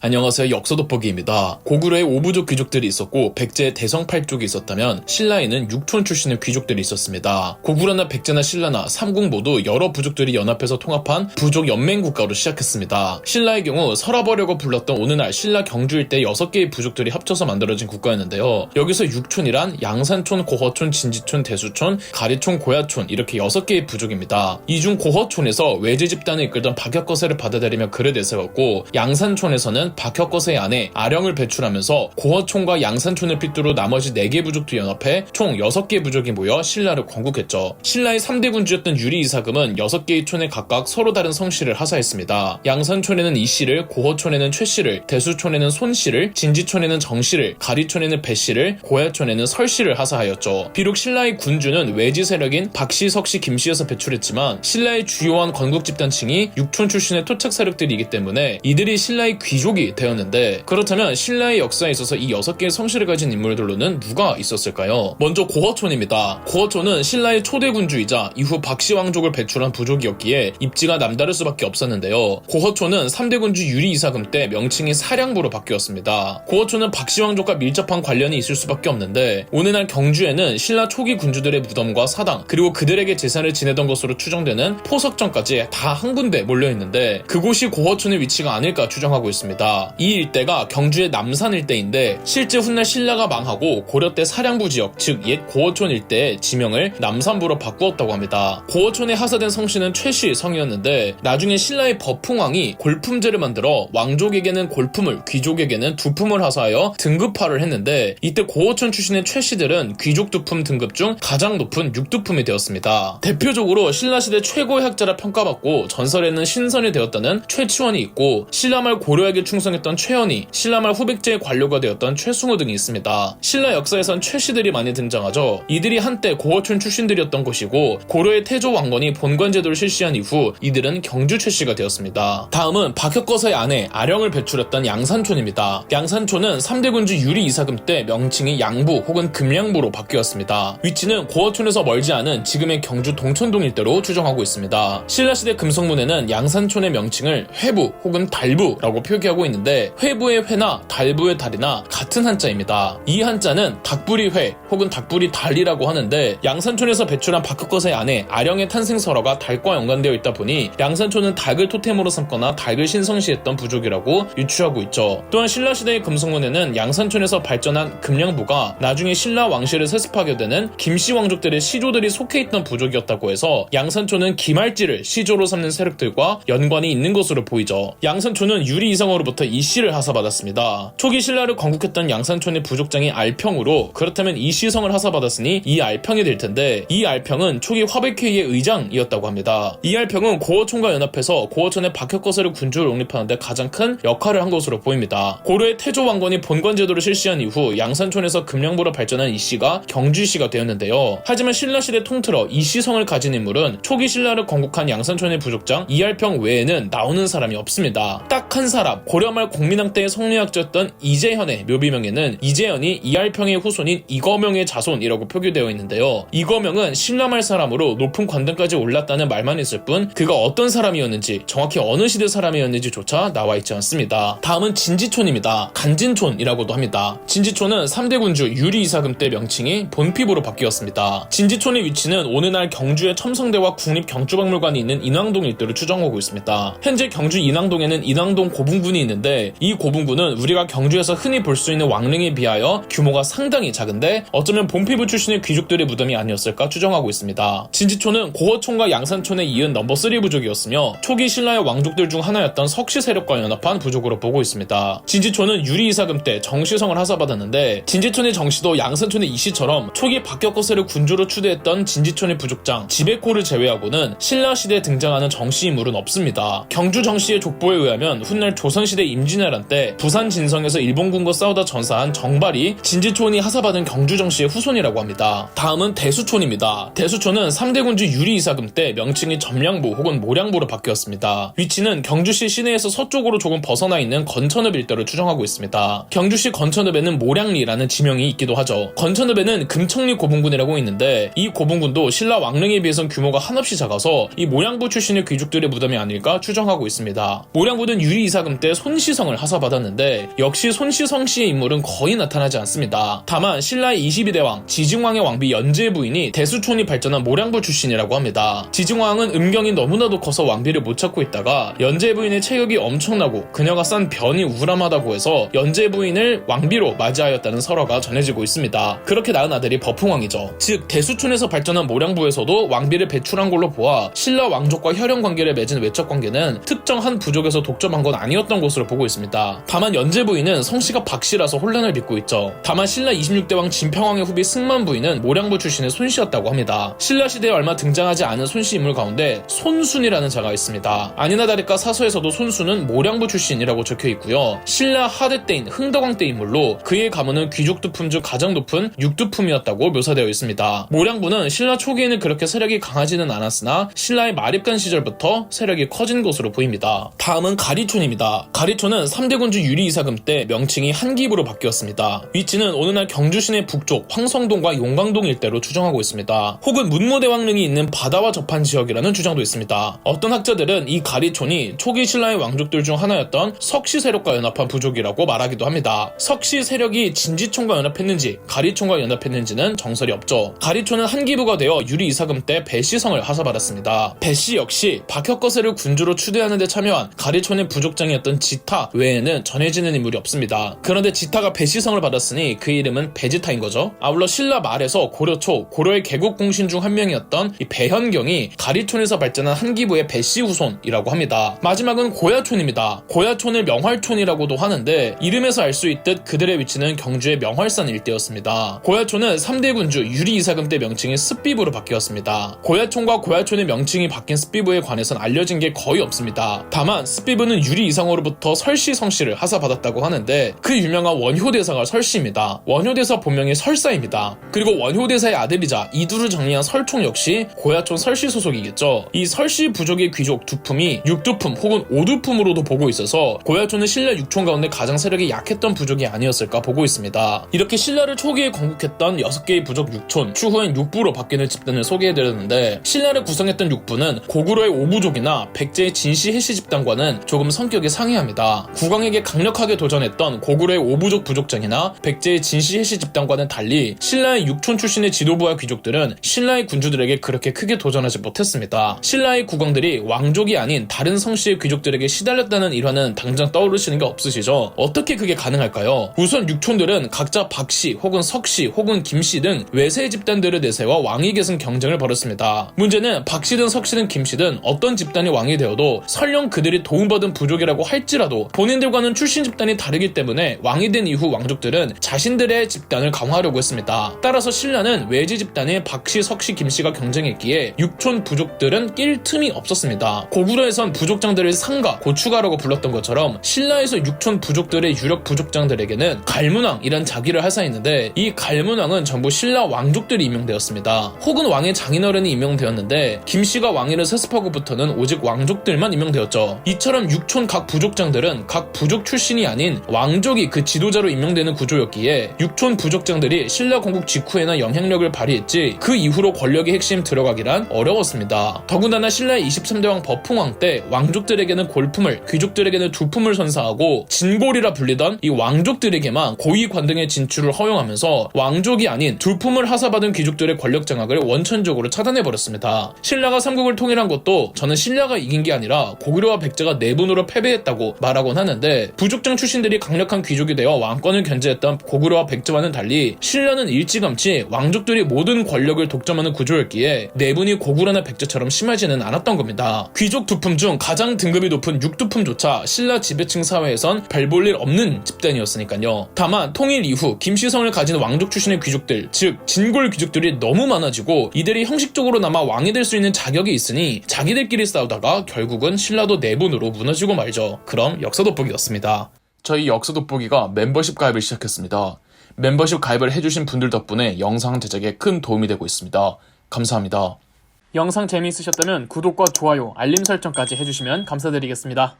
안녕하세요. 역사돋보기입니다. 고구려에 5부족 귀족들이 있었고 백제에 대성팔족이 있었다면 신라에는 육촌 출신의 귀족들이 있었습니다. 고구려나 백제나 신라나 삼국 모두 여러 부족들이 연합해서 통합한 부족 연맹 국가로 시작했습니다. 신라의 경우 설화버려고 불렀던 오늘날 신라 경주 일대 6개의 부족들이 합쳐서 만들어진 국가였는데요. 여기서 육촌이란 양산촌, 고허촌, 진지촌, 대수촌, 가리촌, 고야촌 이렇게 6개의 부족입니다. 이 중 고허촌에서 외제 집단을 이끌던 박혁거세를 받아들이며 글을 내세웠고 양산촌에서는 박혁거세의 아내 아령을 배출하면서 고허촌과 양산촌을 필두로 나머지 4개 부족도 연합해 총 6개 부족이 모여 신라를 건국했죠. 신라의 3대 군주였던 유리 이사금은 6개의 촌에 각각 서로 다른 성씨를 하사했습니다. 양산촌에는 이씨를, 고허촌에는 최씨를, 대수촌에는 손씨를, 진지촌에는 정씨를, 가리촌에는 배씨를, 고야촌에는 설씨를 하사하였죠. 비록 신라의 군주는 외지 세력인 박씨, 석씨, 김씨에서 배출했지만 신라의 주요한 건국 집단층이 육촌 출신의 토착 세력들이기 때문에 이들이 신라의 귀족이 되었는데, 그렇다면 신라의 역사에 있어서 이 6개의 성씨를 가진 인물들로는 누가 있었을까요? 먼저 고허촌입니다. 고허촌은 신라의 초대 군주이자 이후 박씨 왕족을 배출한 부족이었기에 입지가 남다를 수밖에 없었는데요. 고허촌은 3대 군주 유리 이사금 때 명칭이 사량부로 바뀌었습니다. 고허촌은 박씨 왕족과 밀접한 관련이 있을 수밖에 없는데 오늘날 경주에는 신라 초기 군주들의 무덤과 사당 그리고 그들에게 제사를 지내던 것으로 추정되는 포석전까지 다 한 군데 몰려있는데 그곳이 고허촌의 위치가 아닐까 추정하고 있습니다. 이 일대가 경주의 남산 일대인데 실제 훗날 신라가 망하고 고려 때 사량부 지역 즉 옛 고허촌 일대의 지명을 남산부로 바꾸었다고 합니다. 고허촌에 하사된 성씨는 최씨 성이었는데 나중에 신라의 버풍왕이 골품제를 만들어 왕족에게는 골품을 귀족에게는 두품을 하사하여 등급화를 했는데 이때 고허촌 출신의 최씨들은 귀족 두품 등급 중 가장 높은 6두품이 되었습니다. 대표적으로 신라시대 최고의 학자라 평가받고 전설에는 신선이 되었다는 최치원이 있고 신라말 고려에게 충성했던 최연희, 신라말 후백제의 관료가 되었던 최승우 등이 있습니다. 신라 역사에선 최씨들이 많이 등장하죠. 이들이 한때 고허촌 출신들이었던 것이고 고려의 태조 왕건이 본관제도를 실시한 이후 이들은 경주 최씨가 되었습니다. 다음은 박혁거세의 아내 아령을 배출했던 양산촌입니다. 양산촌은 3대 군주 유리 이사금 때 명칭이 양부 혹은 금양부로 바뀌었습니다. 위치는 고허촌에서 멀지 않은 지금의 경주 동천동 일대로 추정하고 있습니다. 신라시대 금성문에는 양산촌의 명칭을 회부 혹은 달부라고 표기하고 있는데 회부의 회나 달부의 달이나 같은 한자입니다. 이 한자는 닭부리 회 혹은 닭부리 달이라고 하는데 양산촌에서 배출한 박혁거세의 아내 아령의 탄생설화가 닭과 연관되어 있다 보니 양산촌은 닭을 토템으로 삼거나 닭을 신성시했던 부족이라고 유추하고 있죠. 또한 신라시대의 금성문에는 양산촌에서 발전한 금양부가 나중에 신라 왕실을 세습하게 되는 김씨 왕족들의 시조들이 속해 있던 부족이었다고 해서 양산촌은 김할지를 시조로 삼는 세력들과 연관이 있는 것으로 보이죠. 양산촌은 유리 이성으로부터 이씨를 하사받았습니다. 초기 신라를 건국했던 양산촌의 부족장이 알평으로 그렇다면 이씨성을 하사받았으니 이 알평이 될 텐데 이 알평은 초기 화백회의의 의장이었다고 합니다. 이 알평은 고허촌과 연합해서 고허촌의 박혁거세를 군주로 옹립하는데 가장 큰 역할을 한 것으로 보입니다. 고려의 태조 왕건이 본관제도를 실시한 이후 양산촌에서 금양부로 발전한 이씨가 경주씨가 되었는데요. 하지만 신라시대 통틀어 이씨성을 가진 인물은 초기 신라를 건국한 양산촌의 부족장 이알평 외에는 나오는 사람이 없습니다. 딱 한 사람, 고려말 공민왕 때의 성리학자였던 이재현의 묘비명에는 이재현이 이알평의 후손인 이거명의 자손이라고 표기되어 있는데요. 이거명은 신라말 사람으로 높은 관등까지 올랐다는 말만 있을 뿐 그가 어떤 사람이었는지 정확히 어느 시대 사람이었는지조차 나와 있지 않습니다. 다음은 진지촌입니다. 간진촌이라고도 합니다. 진지촌은 3대 군주 유리 이사금 때 명칭이 본피부로 바뀌었습니다. 진지촌의 위치는 오늘날 경주의 첨성대와 국립경주박물관이 있는 인왕동 일대를 추정하고 있습니다. 현재 경주 인왕동에는 인왕동 고분군이 있는데 이 고분군은 우리가 경주에서 흔히 볼 수 있는 왕릉에 비하여 규모가 상당히 작은데 어쩌면 본피부 출신의 귀족들의 무덤이 아니었을까 추정하고 있습니다. 진지촌은 고허촌과 양산촌에 이은 넘버 3 부족이었으며 초기 신라의 왕족들 중 하나였던 석씨 세력과 연합한 부족으로 보고 있습니다. 진지촌은 유리 이사금 때 정씨성을 하사받았는데 진지촌의 정씨도 양산촌의 이씨처럼 초기 박혁거세를 군주로 추대했던 진지촌의 부족장 지백호를 제외하고는 신라시대에 등장하는 정씨 인물은 없습니다. 경주 정씨의 족보에 의하면 훗날 조선시대 임진왜란 때 부산 진성에서 일본군과 싸우다 전사한 정발이 진지촌이 하사받은 경주 정씨의 후손이라고 합니다. 다음은 대수촌입니다. 대수촌은 3대 군주 유리 이사금 때 명칭이 점량부 혹은 모량부로 바뀌었습니다. 위치는 경주시 시내에서 서쪽으로 조금 벗어나 있는 건천읍 일대로 추정하고 있습니다. 경주시 건천읍에는 모량리라는 지명이 있기도 하죠. 건천읍에는 금청리 고분군이라고 있는데 이 고분군도 신라 왕릉에 비해선 규모가 한없이 작아서 이 모량부 출신의 귀족들의 무덤이 아닐까 추정하고 있습니다. 모량부는 유리 이사금 때 손시성을 하사받았는데 역시 손시성 씨의 인물은 거의 나타나지 않습니다. 다만 신라의 22대 왕 지증왕의 왕비 연제 부인이 대수촌이 발전한 모량부 출신이라고 합니다. 지증왕은 음경이 너무나도 커서 왕비를 못 찾고 있다가 연제 부인의 체격이 엄청나고 그녀가 싼 변이 우람하다고 해서 연제 부인을 왕비로 맞이하였다는 설화가 전해지고 있습니다. 그렇게 낳은 아들이 버풍왕이죠. 즉 대수촌에서 발전한 모량부에서도 왕비를 배출한 걸로 보아 신라 왕족과 혈연 관계를 맺은 외척 관계는 특정 한 부족에서 독점한 건 아니었던 것으로 보고 있습니다. 다만 연제 부인은 성씨가 박씨라서 혼란을 빚고 있죠. 다만 신라 26대 왕 진평왕의 후비 승만 부인은 모량부 출신의 손씨였다고 합니다. 신라 시대에 얼마 등장하지 않은 손씨 인물 가운데 손순이라는 자가 있습니다. 아니나 다를까 사서에서도 손순은 모량부 출신이라고 적혀 있고요. 신라 하대 때인 흥덕왕 때 인물로 그의 가문은 귀족 두품 중 가장 높은 육두품이었다고 묘사되어 있습니다. 모량부는 신라 초기에는 그렇게 세력이 강하지는 않았으나 신라의 마립간 시절부터 세력이 커진 것으로 보입니다. 다음은 가리촌입니다. 가리촌은 3대 군주 유리 이사금 때 명칭이 한기부로 바뀌었습니다. 위치는 오늘날 경주시내 북쪽 황성동과 용광동 일대로 추정하고 있습니다. 혹은 문무대왕릉이 있는 바다와 접한 지역이라는 주장도 있습니다. 어떤 학자들은 이 가리촌이 초기 신라의 왕족들 중 하나였던 석시 세력과 연합한 부족이라고 말하기도 합니다. 석시 세력이 진지촌과 연합했는지 가리촌과 연합했는지는 정설이 없죠. 가리촌은 한기부가 되어 유리 이사금 때 배씨성을 하사받았습니다. 배씨 역시 박혁거세를 군주로 추대하는 데 참여한 가리촌의 부족장이었던 지타 외에는 전해지는 인물이 없습니다. 그런데 지타가 배씨성을 받았으니 그 이름은 배지타인 거죠. 아울러 신라 말에서 고려 초 고려의 개국공신 중 한 명이었던 이 배현경이 가리촌에서 발전한 한기부의 배씨 후손이라고 합니다. 마지막은 고야촌입니다. 고야촌을 명활촌이라고도 하는데 이름에서 알 수 있듯 그들의 위치는 경주의 명활산 일대였습니다. 고야촌은 3대 군주 유리 이사금 때 명칭이 습비부로 바뀌었습니다. 고야촌과 고야촌의 명칭이 바뀐 습비부에 관해서는 알려진 게 거의 없습니다. 다만 습비부는 유리 이상으로부터 설씨 성씨를 하사받았다고 하는데 그 유명한 원효대사가 설씨입니다. 원효대사 본명이 설사입니다. 그리고 원효대사의 아들이자 이두를 정리한 설총 역시 고야촌 설씨 소속이겠죠. 이 설씨 부족의 귀족 두품이 육두품 혹은 오두품으로도 보고 있어서 고야촌은 신라 육촌 가운데 가장 세력이 약했던 부족이 아니었을까 보고 있습니다. 이렇게 신라를 초기에 건국했던 6개의 부족 육촌, 추후엔 육부로 바뀌는 집단을 소개해드렸는데 신라를 구성했던 육부는 고구려의 오부족이나 백제의 진시 해시 집단과는 조금 성격이 상이합니다. 국왕에게 강력하게 도전했던 고구려의 오부족 부족장이나 백제의 진시 해시 집단과는 달리 신라의 육촌 출신의 지도부와 귀족들은 신라의 군주들에게 그렇게 크게 도전하지 못했습니다. 신라의 국왕들이 왕족이 아닌 다른 성씨의 귀족들에게 시달렸다는 일화는 당장 떠오르시는 게 없으시죠? 어떻게 그게 가능할까요? 우선 육촌들은 각자 박씨 혹은 석씨 혹은 김씨 등 외세 집단들을 내세워 왕위 계승 경쟁을 벌였습니다. 문제는 박씨든 석씨든 김씨든 어떤 집단이 왕이 되어도 설령 그들이 도움받은 부족이라고 할지라도 본인들과는 출신 집단이 다르기 때문에 왕이 된 이후 왕족들은 자신들의 집단을 강화하려고 했습니다. 따라서 신라는 외지 집단의 박씨, 석씨, 김씨가 경쟁했기에 육촌 부족들은 낄 틈이 없었습니다. 고구려에선 부족장들을 상가, 고추가라고 불렀던 것처럼 신라에서 육촌 부족들의 유력 부족장들에게는 갈문왕이란 자기를 하사했는데 이 갈문왕은 전부 신라 왕족들이 임명되었습니다. 혹은 왕의 장인어른이 임명되었는데 김씨가 왕위를 세습하고부터는 오직 왕족들만 임명되었죠. 이처럼 육촌 각 부족장들은 각 부족 출신이 아닌 왕족이 그 지도자로 임명되는 구조였기에 육촌 부족장들이 신라 건국 직후에나 영향력을 발휘했지 그 이후로 권력의 핵심 들어가기란 어려웠습니다. 더군다나 신라의 23대 왕 버풍왕 때 왕족들에게는 골품을, 귀족들에게는 두품을 선사하고 진골이라 불리던 이 왕족들에게만 고위 관등의 진출을 허용하면서 왕족이 아닌 두품을 하사받은 귀족들의 권력 장악을 원천적으로 차단해버렸습니다. 신라가 삼국을 통일한 것도 저는 신라가 이긴 게 아니라 고구려와 백제가 내분으로 패배했다고 말하곤 하는데 부족장 출신들이 강력한 귀족이 되어 왕권을 견제했던 고구려와 백제와는 달리 신라는 일찌감치 왕족들이 모든 권력을 독점하는 구조였기에 내분이 고구려나 백제처럼 심하지는 않았던 겁니다. 귀족 두품 중 가장 등급이 높은 육두품조차 신라 지배층 사회에선 별 볼 일 없는 집단이었으니까요. 다만 통일 이후 김씨성을 가진 왕족 출신의 귀족들, 즉 진골 귀족들이 너무 많아지고 이들이 형식적으로나마 왕이 될 수 있는 자격이 있으니 자기들끼리 싸우다가 결국은 신라도 내분으로 무너지고 말죠. 그럼 역사 돋보기였습니다. 저희 역사 돋보기가 멤버십 가입을 시작했습니다. 멤버십 가입을 해주신 분들 덕분에 영상 제작에 큰 도움이 되고 있습니다. 감사합니다. 영상 재미있으셨다면 구독과 좋아요, 알림 설정까지 해주시면 감사드리겠습니다.